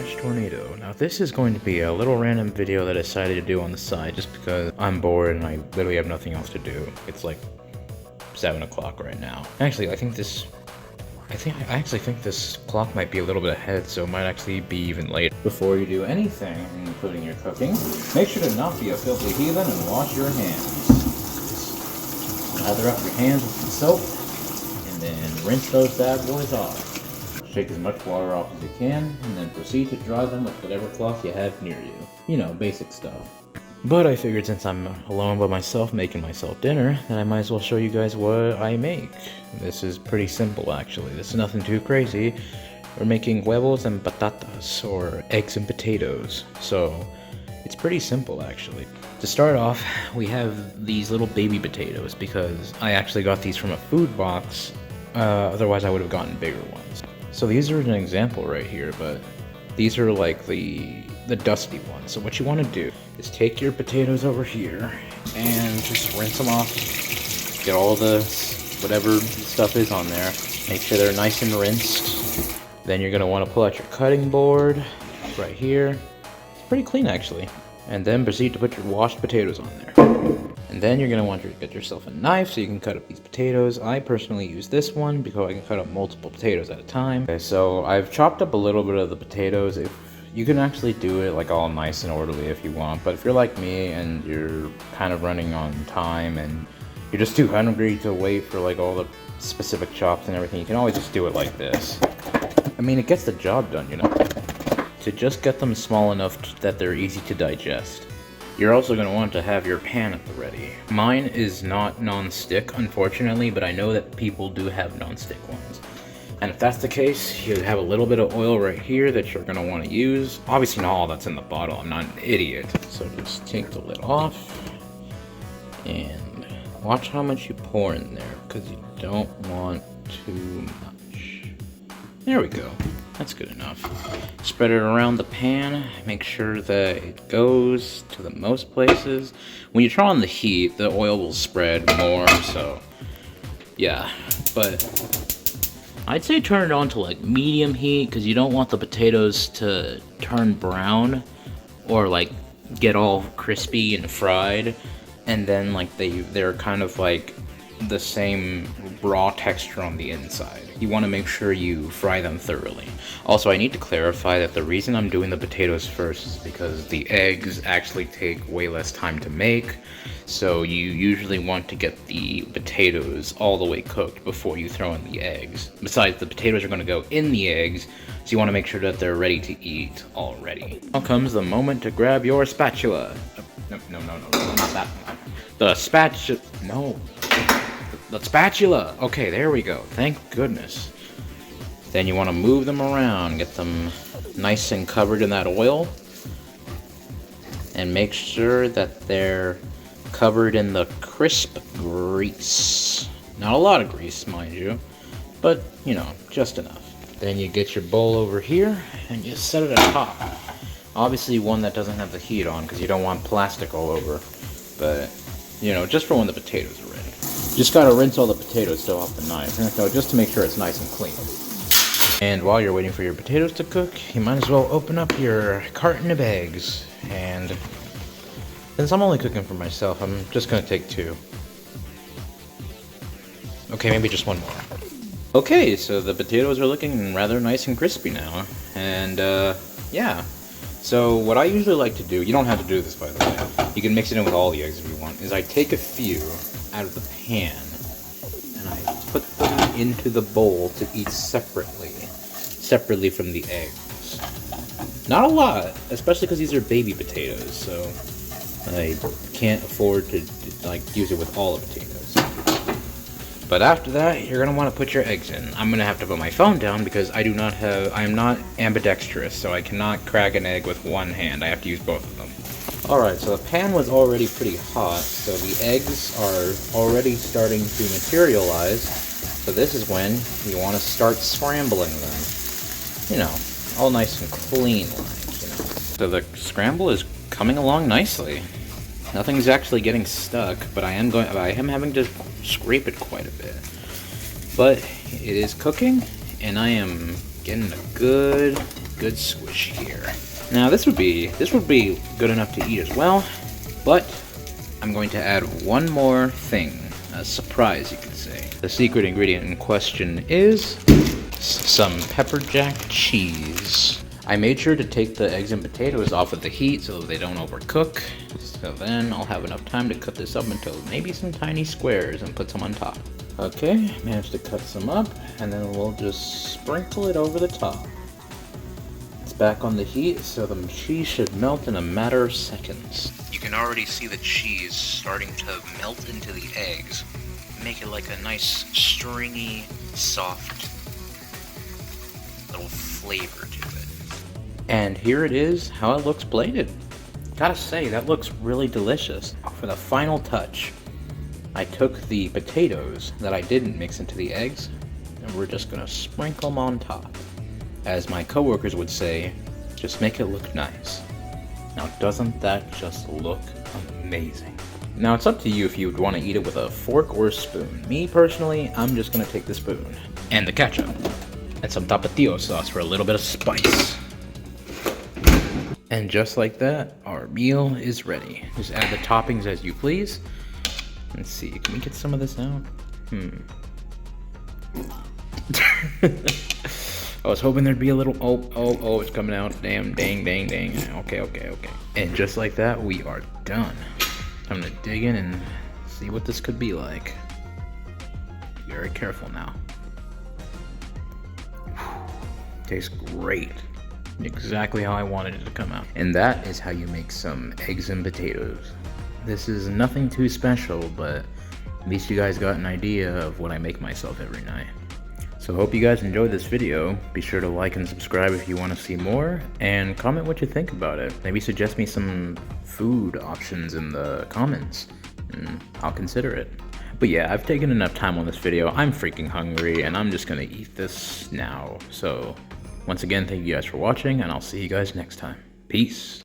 French tornado. Now this is going to be a little random video that I decided to do on the side just because I'm bored and I literally have nothing else to do. It's like 7 o'clock right now. Actually, I actually think this clock might be a little bit ahead, so it might actually be even later. Before you do anything, including your cooking, make sure to not be a filthy heathen and wash your hands. Lather up your hands with some soap, and then rinse those bad boys off. Shake as much water off as you can, and then proceed to dry them with whatever cloth you have near you. You know, basic stuff. But I figured since I'm alone by myself making myself dinner, then I might as well show you guys what I make. This is pretty simple actually, this is nothing too crazy. We're making huevos and patatas, or eggs and potatoes. So, it's pretty simple actually. To start off, we have these little baby potatoes because I actually got these from a food box, otherwise I would have gotten bigger ones. So these are an example right here, but these are like the dusty ones. So what you want to do is take your potatoes over here and just rinse them off. Get all the whatever stuff is on there. Make sure they're nice and rinsed. Then you're going to want to pull out your cutting board right here. It's pretty clean actually. And then proceed to put your washed potatoes on there. And then you're going to want to get yourself a knife so you can cut up these potatoes. I personally use this one because I can cut up multiple potatoes at a time. Okay, so I've chopped up a little bit of the potatoes. If you can actually do it like all nice and orderly if you want, but if you're like me and you're kind of running on time and you're just too hungry to wait for like all the specific chops and everything, you can always just do it like this. I mean, it gets the job done, you know? To just get them small enough that they're easy to digest. You're also going to want to have your pan at the ready. Mine is not non-stick, unfortunately, but I know that people do have non-stick ones. And if that's the case, you have a little bit of oil right here that you're going to want to use. Obviously not all that's in the bottle, I'm not an idiot. So just take the lid off, and watch how much you pour in there, because you don't want too much. There we go. That's good enough. Spread it around the pan. Make sure that it goes to the most places. When you turn on the heat, the oil will spread more, so yeah. But I'd say turn it on to like medium heat because you don't want the potatoes to turn brown or like get all crispy and fried, and then like they're kind of like the same raw texture on the inside. You want to make sure you fry them thoroughly. Also, I need to clarify that the reason I'm doing the potatoes first is because the eggs actually take way less time to make, so you usually want to get the potatoes all the way cooked before you throw in the eggs. Besides, the potatoes are going to go in the eggs, so you want to make sure that they're ready to eat already. Now comes the moment to grab your spatula. No, not that one. The spatula. No. The spatula! Okay, there we go. Thank goodness. Then you want to move them around, get them nice and covered in that oil, and make sure that they're covered in the crisp grease. Not a lot of grease, mind you, but, you know, just enough. Then you get your bowl over here, and you set it atop. Obviously one that doesn't have the heat on, because you don't want plastic all over, but, you know, just for when the potatoes are ready. Just gotta rinse all the potatoes still off the knife, just to make sure it's nice and clean. And while you're waiting for your potatoes to cook, you might as well open up your carton of eggs. And since I'm only cooking for myself, I'm just gonna take 2. Okay, maybe just 1 more. Okay, so the potatoes are looking rather nice and crispy now. And yeah. So what I usually like to do, you don't have to do this by the way, you can mix it in with all the eggs if you want, is I take a few out of the pan and I put them into the bowl to eat separately from the eggs. Not a lot, especially because these are baby potatoes, so I can't afford to like use it with all the potatoes. But after that, you're going to want to put your eggs in. I'm going to have to put my phone down because I am not ambidextrous, so I cannot crack an egg with one hand. I have to use both of them. Alright, so the pan was already pretty hot, so the eggs are already starting to materialize. So this is when you want to start scrambling them. You know, all nice and clean like, you know. So the scramble is coming along nicely. Nothing's actually getting stuck, but I am having to scrape it quite a bit. But it is cooking, and I am getting a good good squish here. Now this would be good enough to eat as well, but I'm going to add one more thing, a surprise you could say. The secret ingredient in question is some pepper jack cheese. I made sure to take the eggs and potatoes off of the heat so they don't overcook. So then I'll have enough time to cut this up into maybe some tiny squares and put some on top. Okay, managed to cut some up, and then we'll just sprinkle it over the top. It's back on the heat, so the cheese should melt in a matter of seconds. You can already see the cheese starting to melt into the eggs. Make it like a nice, stringy, soft little flavor to it. And here it is, how it looks plated. Gotta say, that looks really delicious. For the final touch, I took the potatoes that I didn't mix into the eggs, and we're just gonna sprinkle them on top. As my coworkers would say, just make it look nice. Now, doesn't that just look amazing? Now, it's up to you if you would want to eat it with a fork or a spoon. Me, personally, I'm just gonna take the spoon. And the ketchup. And some tapatio sauce for a little bit of spice. And just like that, our meal is ready. Just add the toppings as you please. Let's see, can we get some of this out? I was hoping there'd be a little, oh, it's coming out. Damn, dang. Okay. And just like that, we are done. Time to dig in and see what this could be like. Be very careful now. Tastes great. Exactly how I wanted it to come out. And that is how you make some eggs and potatoes. This is nothing too special, but at least you guys got an idea of what I make myself every night. So hope you guys enjoyed this video. Be sure to like and subscribe if you want to see more, and comment what you think about it. Maybe suggest me some food options in the comments, and I'll consider it. But yeah, I've taken enough time on this video. I'm freaking hungry, and I'm just gonna eat this now. So once again, thank you guys for watching, and I'll see you guys next time. Peace.